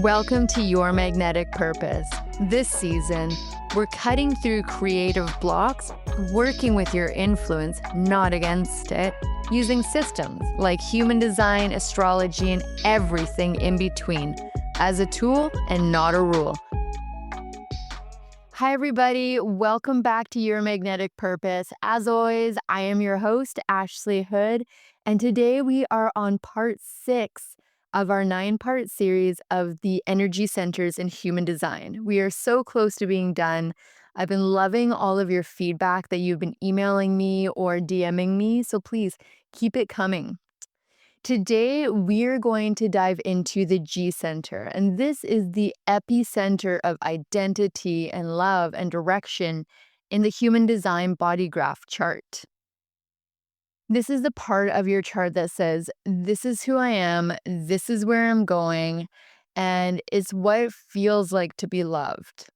Welcome to Your Magnetic Purpose. This season, we're cutting through creative blocks, working with your influence, not against it, using systems like human design, astrology, and everything in between as a tool and not a rule. Hi, everybody. Welcome back to Your Magnetic Purpose. As always, I am your host, Ashley Hood, and today we are on part 6 of our 9-part series of the energy centers in human design. We are so close to being done. I've been loving all of your feedback that you've been emailing me or DMing me, so please keep it coming. Today, we're going to dive into the G center, and this is the epicenter of identity and love and direction in the human design body graph chart. This is the part of your chart that says, this is who I am, this is where I'm going, and it's what it feels like to be loved.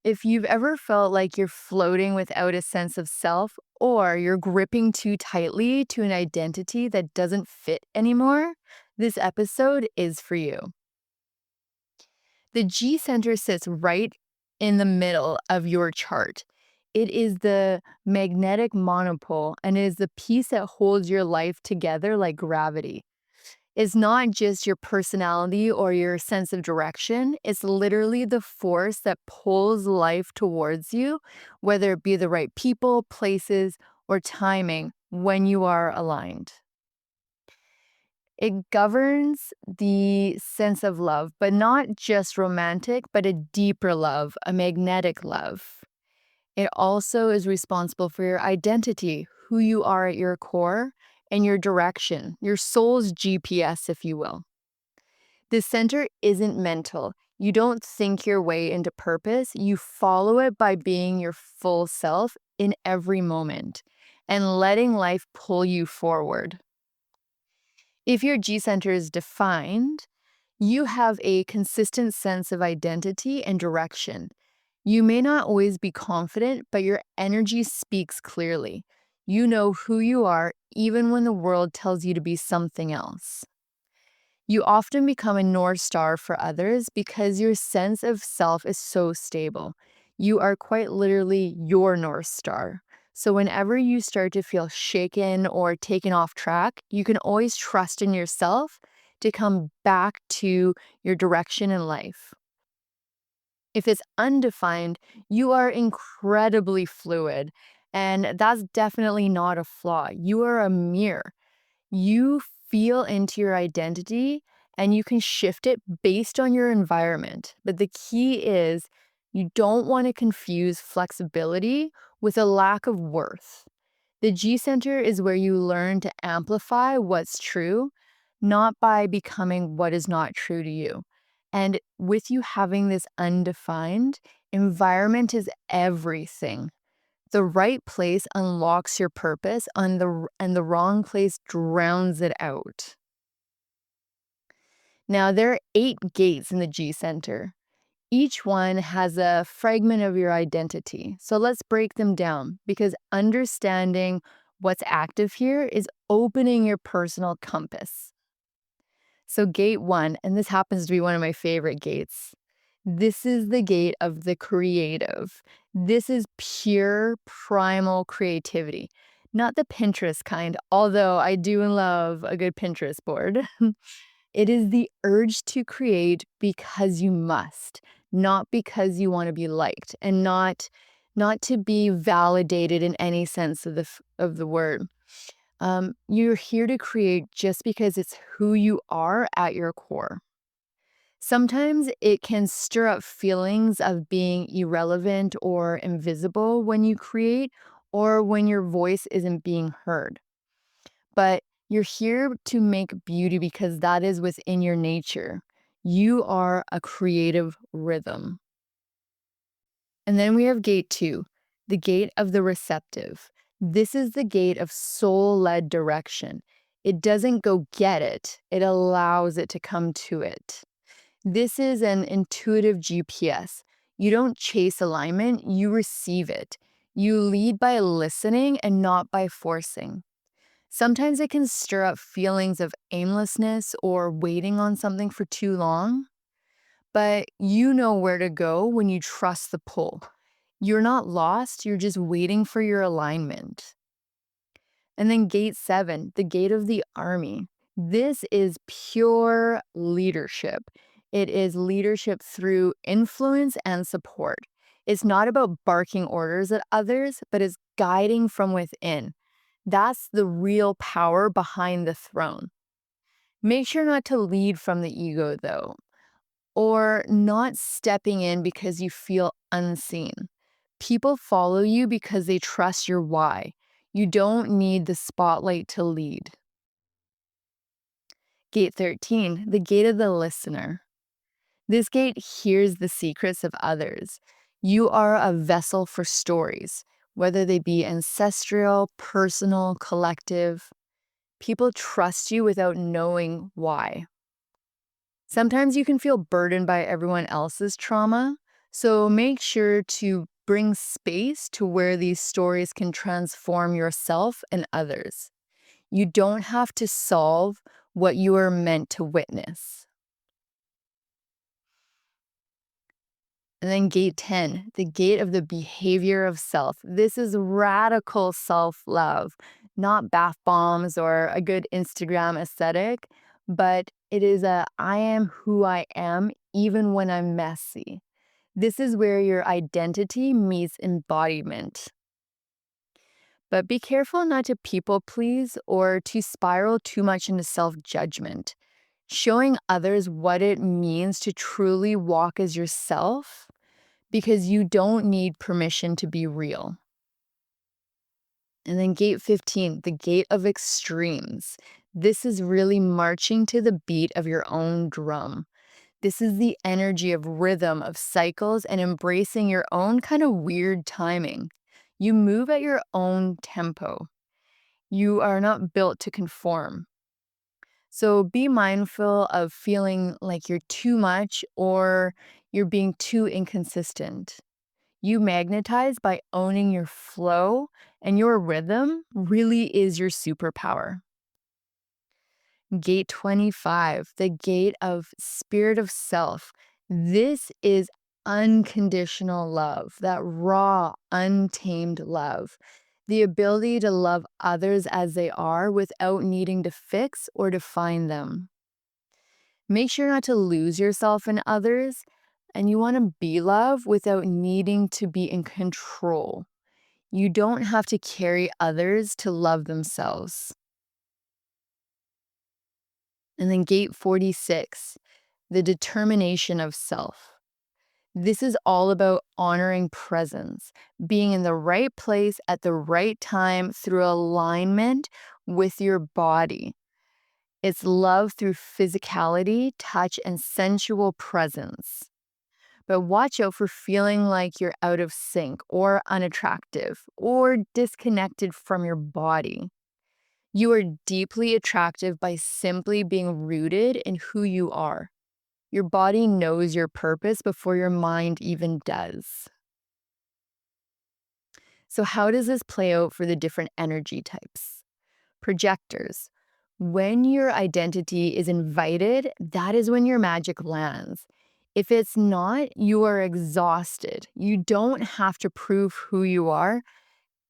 If you've ever felt like you're floating without a sense of self, or you're gripping too tightly to an identity that doesn't fit anymore, this episode is for you. The G center sits right in the middle of your chart. It is the magnetic monopole, and it is the piece that holds your life together like gravity. It's not just your personality or your sense of direction. It's literally the force that pulls life towards you, whether it be the right people, places, or timing when you are aligned. It governs the sense of love, but not just romantic, but a deeper love, a magnetic love. It also is responsible for your identity, who you are at your core, and your direction, your soul's GPS, if you will. This center isn't mental. You don't think your way into purpose. You follow it by being your full self in every moment and letting life pull you forward. If your G center is defined, you have a consistent sense of identity and direction. You may not always be confident, but your energy speaks clearly. You know who you are, even when the world tells you to be something else. You often become a North Star for others because your sense of self is so stable. You are quite literally your North Star. So whenever you start to feel shaken or taken off track, you can always trust in yourself to come back to your direction in life. If it's undefined, you are incredibly fluid, and that's definitely not a flaw. You are a mirror. You feel into your identity and you can shift it based on your environment. But the key is you don't want to confuse flexibility with a lack of worth. The G center is where you learn to amplify what's true, not by becoming what is not true to you. And with you having this undefined, environment is everything. The right place unlocks your purpose, and the wrong place drowns it out. Now, there are 8 gates in the G center. Each one has a fragment of your identity. So let's break them down, because understanding what's active here is opening your personal compass. So gate 1, and this happens to be one of my favorite gates. This is the gate of the creative. This is pure primal creativity, not the Pinterest kind, although I do love a good Pinterest board. It is the urge to create because you must, not because you want to be liked, and not to be validated in any sense of the word. You're here to create just because it's who you are at your core. Sometimes it can stir up feelings of being irrelevant or invisible when you create, or when your voice isn't being heard. But you're here to make beauty because that is within your nature. You are a creative rhythm. And then we have gate 2, the gate of the receptive. This is the gate of soul-led direction. It doesn't go get it, it allows it to come to it. This is an intuitive GPS. You don't chase alignment, you receive it. You lead by listening and not by forcing. Sometimes it can stir up feelings of aimlessness or waiting on something for too long, but you know where to go when you trust the pull. You're not lost, you're just waiting for your alignment. And then gate 7, the gate of the army. This is pure leadership. It is leadership through influence and support. It's not about barking orders at others, but it's guiding from within. That's the real power behind the throne. Make sure not to lead from the ego, though, or not stepping in because you feel unseen. People follow you because they trust your why. You don't need the spotlight to lead. Gate 13, the gate of the listener. This gate hears the secrets of others. You are a vessel for stories, whether they be ancestral, personal, collective. People trust you without knowing why. Sometimes you can feel burdened by everyone else's trauma, so make sure to bring space to where these stories can transform yourself and others. You don't have to solve what you are meant to witness. And then gate 10, the gate of the behavior of self. This is radical self-love, not bath bombs or a good Instagram aesthetic, but it is a I am who I am even when I'm messy. This is where your identity meets embodiment. But be careful not to people please or to spiral too much into self-judgment. Showing others what it means to truly walk as yourself because you don't need permission to be real. And then gate 15, the gate of extremes. This is really marching to the beat of your own drum. This is the energy of rhythm, of cycles, and embracing your own kind of weird timing. You move at your own tempo. You are not built to conform. So be mindful of feeling like you're too much or you're being too inconsistent. You magnetize by owning your flow, and your rhythm really is your superpower. Gate 25, the gate of spirit of self. This is unconditional love, that raw, untamed love. The ability to love others as they are without needing to fix or define them. Make sure not to lose yourself in others, and you want to be love without needing to be in control. You don't have to carry others to love themselves. And then gate 46, the determination of self. This is all about honoring presence, being in the right place at the right time through alignment with your body. It's love through physicality, touch, and sensual presence. But watch out for feeling like you're out of sync or unattractive or disconnected from your body. You are deeply attractive by simply being rooted in who you are. Your body knows your purpose before your mind even does. So, how does this play out for the different energy types? Projectors. When your identity is invited, that is when your magic lands. If it's not, you are exhausted. You don't have to prove who you are,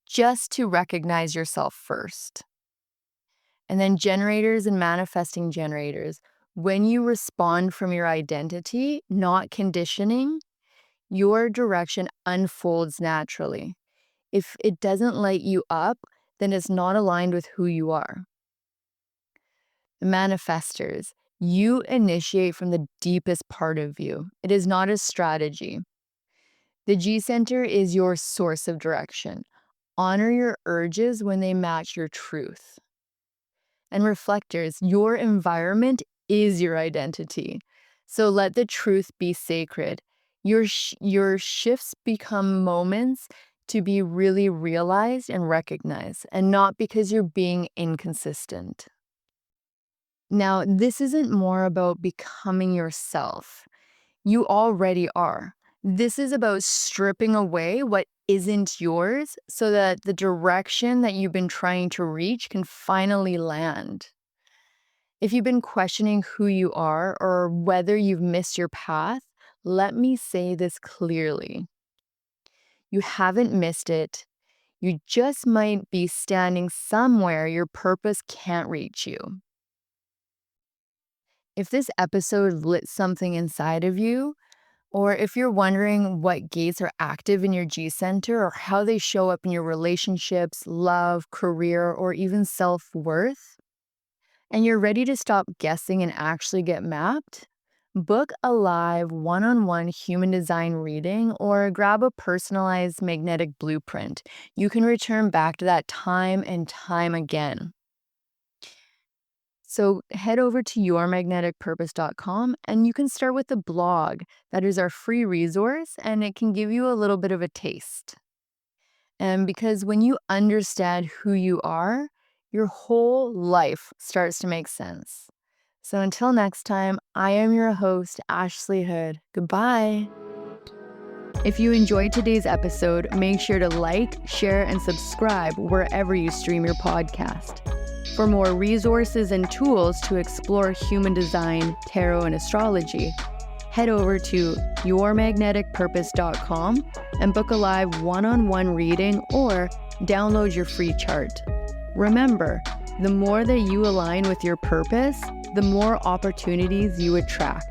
just to recognize yourself first. And then generators and manifesting generators. When you respond from your identity, not conditioning, your direction unfolds naturally. If it doesn't light you up, then it's not aligned with who you are. The manifestors. You initiate from the deepest part of you. It is not a strategy. The G center is your source of direction. Honor your urges when they match your truth. And reflectors, your environment is your identity. So let the truth be sacred. Your shifts become moments to be really realized and recognized, and not because you're being inconsistent. Now, this isn't more about becoming yourself. You already are. This is about stripping away what isn't yours so that the direction that you've been trying to reach can finally land. If you've been questioning who you are or whether you've missed your path, let me say this clearly. You haven't missed it. You just might be standing somewhere your purpose can't reach you. If this episode lit something inside of you, or if you're wondering what gates are active in your G center or how they show up in your relationships, love, career, or even self worth, and you're ready to stop guessing and actually get mapped, book a live one-on-one human design reading or grab a personalized magnetic blueprint. You can return back to that time and time again. So head over to yourmagneticpurpose.com and you can start with the blog. That is our free resource and it can give you a little bit of a taste. And because when you understand who you are, your whole life starts to make sense. So until next time, I am your host, Ashley Hood. Goodbye. If you enjoyed today's episode, make sure to like, share, and subscribe wherever you stream your podcast. For more resources and tools to explore human design, tarot, and astrology, head over to yourmagneticpurpose.com and book a live one-on-one reading or download your free chart. Remember, the more that you align with your purpose, the more opportunities you attract.